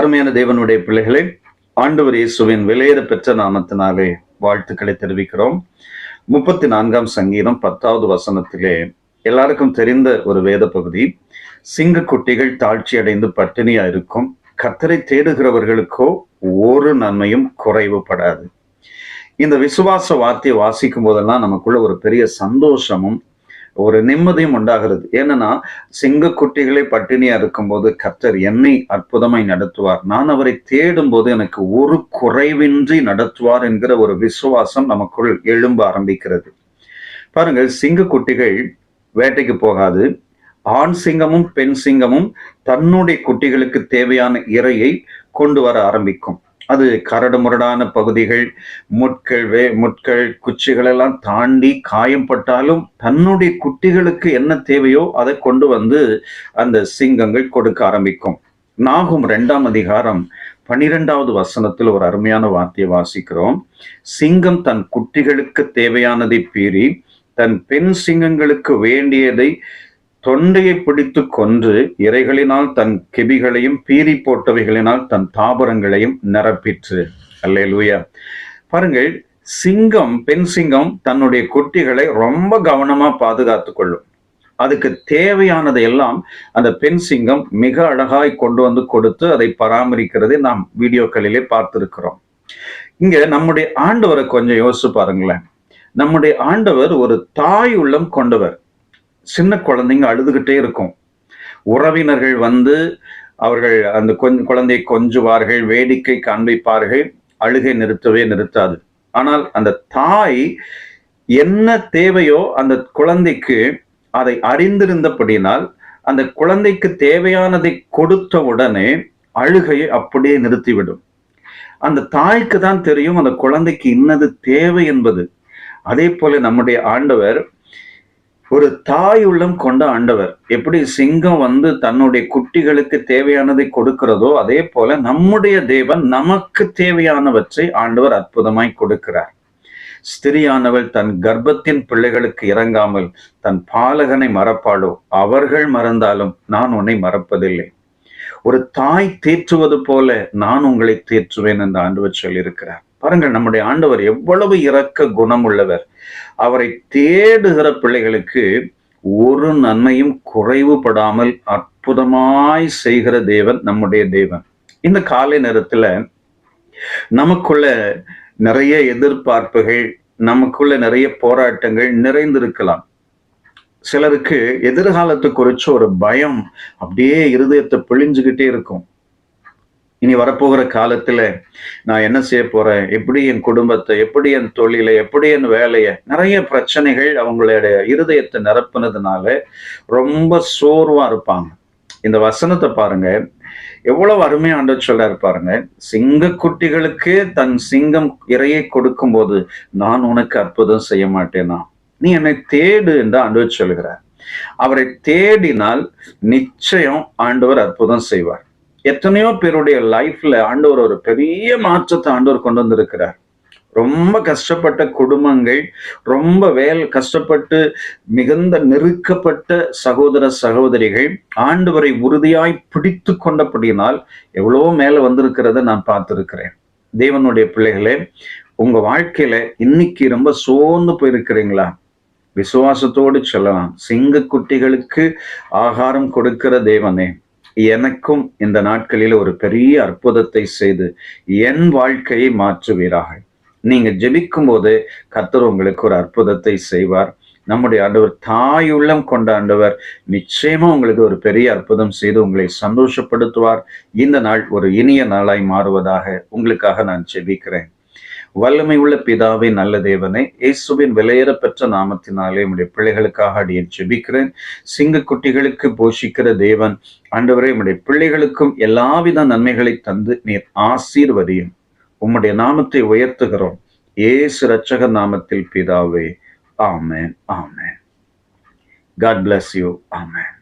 அருமையான தேவனுடைய பிள்ளைகளை ஆண்டவர் இயேசுவின் விலையேற பெற்ற நாமத்தினாலே வாழ்த்துக்களை தெரிவிக்கிறோம். 34ஆம் சங்கீதம் 10வது வசனத்திலே எல்லாருக்கும் தெரிந்த ஒரு வேத பகுதி. சிங்க குட்டிகள் தாழ்ச்சி அடைந்து பட்டினியா இருக்கும், கர்த்தரை தேடுகிறவர்களுக்கோ ஒரு நன்மையும் குறைவுபடாது. இந்த விசுவாச வார்த்தையை வாசிக்கும் போதெல்லாம் நமக்குள்ள ஒரு பெரிய சந்தோஷமும் ஒரு நிம்மதியும் உண்டாகிறது. ஏன்னா சிங்க குட்டிகளை பட்டினியா இருக்கும்போது கர்த்தர் என்னை அற்புதமாய் நடத்துவார், நான் அவரை தேடும் போது எனக்கு ஒரு குறைவின்றி நடத்துவார் என்கிற ஒரு விசுவாசம் நமக்குள் எழும்ப ஆரம்பிக்கிறது. பாருங்கள், சிங்க குட்டிகள் வேட்டைக்கு போகாது. ஆண் சிங்கமும் பெண் சிங்கமும் தன்னுடைய குட்டிகளுக்கு தேவையான இரையை கொண்டு வர ஆரம்பிக்கும். அது கரடு முரடான பகுதிகள், முட்கள் குச்சிகள் எல்லாம் தாண்டி காயம்பட்டாலும் தன்னுடைய குட்டிகளுக்கு என்ன தேவையோ அதை கொண்டு வந்து அந்த சிங்கங்கள் கொடுக்க ஆரம்பிக்கும். நாகும் 2ஆம் அதிகாரம் 12வது வசனத்தில் ஒரு அருமையான வார்த்தையை வாசிக்கிறோம். சிங்கம் தன் குட்டிகளுக்கு தேவையானதை பீறி தன் பெண் சிங்கங்களுக்கு வேண்டியதை தொண்டையை பிடித்து கொன்று இரைகளினால் தன் கெபிகளையும் பீறி போட்டவைகளினால் தன் தாபரங்களையும் நிரப்பிற்று. அல்லேலூயா. பாருங்கள், சிங்கம், பெண் சிங்கம் தன்னுடைய குட்டிகளை ரொம்ப கவனமா பாதுகாத்து கொள்ளும். அதுக்கு தேவையானதை எல்லாம் அந்த பெண் சிங்கம் மிக அழகாய் கொண்டு வந்து கொடுத்து அதை பராமரிக்கிறதை நாம் வீடியோக்களிலே பார்த்திருக்கிறோம். இங்க நம்முடைய ஆண்டவரை கொஞ்சம் யோசிச்சு பாருங்களேன். நம்முடைய ஆண்டவர் ஒரு தாய் உள்ளம் கொண்டவர். சின்ன குழந்தைங்க அழுதுகிட்டே இருக்கும். உறவினர்கள் வந்து அவர்கள் அந்த குழந்தையை கொஞ்சுவார்கள், வேடிக்கை காண்பிப்பார்கள், அழுகை நிறுத்தவே நிறுத்தாது. ஆனால் அந்த தாய் என்ன தேவையோ அந்த குழந்தைக்கு அதை அறிந்திருந்தபடினால் அந்த குழந்தைக்கு தேவையானதை கொடுத்த உடனே அழுகையை அப்படியே நிறுத்திவிடும். அந்த தாய்க்கு தான் தெரியும் அந்த குழந்தைக்கு இன்னது தேவை என்பது. அதே போல நம்முடைய ஆண்டவர் ஒரு தாய் உள்ளம் கொண்ட ஆண்டவர். எப்படி சிங்கம் வந்து தன்னுடைய குட்டிகளுக்கு தேவையானதை கொடுக்கிறதோ அதே போல நம்முடைய தேவன் நமக்கு தேவையானவற்றை ஆண்டவர் அற்புதமாய் கொடுக்கிறார். ஸ்திரியானவள் தன் கர்ப்பத்தின் பிள்ளைகளுக்கு இறங்காமல் தன் பாலகனை மறப்பாளோ? அவர்கள் மறந்தாலும் நான் உன்னை மறப்பதில்லை. ஒரு தாய் தேற்றுவது போல நான் உங்களை தேற்றுவேன் என்று ஆண்டவர் சொல்லியிருக்கிறார். பாருங்கள், நம்முடைய ஆண்டவர் எவ்வளவு இரக்க குணம் உள்ளவர். அவரை தேடுகிற பிள்ளைகளுக்கு ஒரு நன்மையும் குறைவுபடாமல் அற்புதமாய் செய்கிற தேவன் நம்முடைய தேவன். இந்த காலை நேரத்துல நமக்குள்ள நிறைய எதிர்பார்ப்புகள், நமக்குள்ள நிறைய போராட்டங்கள் நிறைந்திருக்கலாம். சிலருக்கு எதிர்காலத்தை குறிச்சு ஒரு பயம் அப்படியே இருதயத்தை பிழிஞ்சுக்கிட்டே இருக்கும். இனி வரப்போகிற காலத்துல நான் என்ன செய்ய போறேன், எப்படி என் குடும்பத்தை, எப்படி என் தொழிலை, எப்படி என் வேலையை, நிறைய பிரச்சனைகள் அவங்களுடைய இருதயத்தை நிரப்புனதுனால ரொம்ப சோர்வா இருப்பாங்க. இந்த வசனத்தை பாருங்க, எவ்வளவு அருமையா ஆண்டவர் சொல்றாரு பாருங்க. சிங்க குட்டிகளுக்கு தன் சிங்கம் இரையை கொடுக்கும் போது நான் உனக்கு அற்புதம் செய்ய மாட்டேனா? நீ என்னை தேடு என்று ஆண்டவர் சொல்கிறார். அவரை தேடினால் நிச்சயம் ஆண்டவர் அற்புதம் செய்வார். எத்தனையோ பேருடைய லைஃப்ல ஆண்டவர் ஒரு பெரிய மாற்றத்தை ஆண்டவர் கொண்டு வந்திருக்கிறார். ரொம்ப கஷ்டப்பட்ட குடும்பங்கள், ரொம்ப கஷ்டப்பட்டு மிகுந்த நெருக்கப்பட்ட சகோதர சகோதரிகள் ஆண்டவரை உறுதியாய் பிடித்து கொண்டபடியினால் எவ்வளவோ மேல வந்திருக்கிறத நான் பார்த்திருக்கிறேன். தேவனுடைய பிள்ளைகளே, உங்க வாழ்க்கையில இன்னைக்கு ரொம்ப சோர்ந்து போயிருக்கிறீங்களா? விசுவாசத்தோடு சொல்லலாம், சிங்க குட்டிகளுக்கு ஆகாரம் கொடுக்கிற தேவனே, எனக்கும் இந்த நாட்களில் ஒரு பெரிய அற்புதத்தை செய்து என் வாழ்க்கையை மாற்றுவீராக. நீங்க ஜெபிக்கும் போது கர்த்தர் உங்களுக்கு ஒரு அற்புதத்தை செய்வார். நம்முடைய ஆண்டவர் தாயுள்ளம் கொண்ட ஆண்டவர் நிச்சயமா உங்களுக்கு ஒரு பெரிய அற்புதம் செய்து உங்களை சந்தோஷப்படுத்துவார். இந்த நாள் ஒரு இனிய நாளாய் மாறுவதாக உங்களுக்காக நான் ஜெபிக்கிறேன். வல்லமை உள்ள பிதாவே, நல்ல தேவனே, இயேசுவின் விலையேற பெற்ற நாமத்தினாலே உம்முடைய பிள்ளைகளுக்காக அடியேன் ஜெபிக்கிறேன். சிங்க குட்டிகளுக்கு போஷிக்கிற தேவன் ஆண்டவரே, உம்முடைய பிள்ளைகளுக்கும் எல்லாவித நன்மைகளை தந்து நீர் ஆசீர்வதியும். உம்முடைய நாமத்தை உயர்த்துகிறோம் இயேசு இரட்சகர் நாமத்தில் பிதாவே. ஆமென், ஆமென். God bless you. Amen.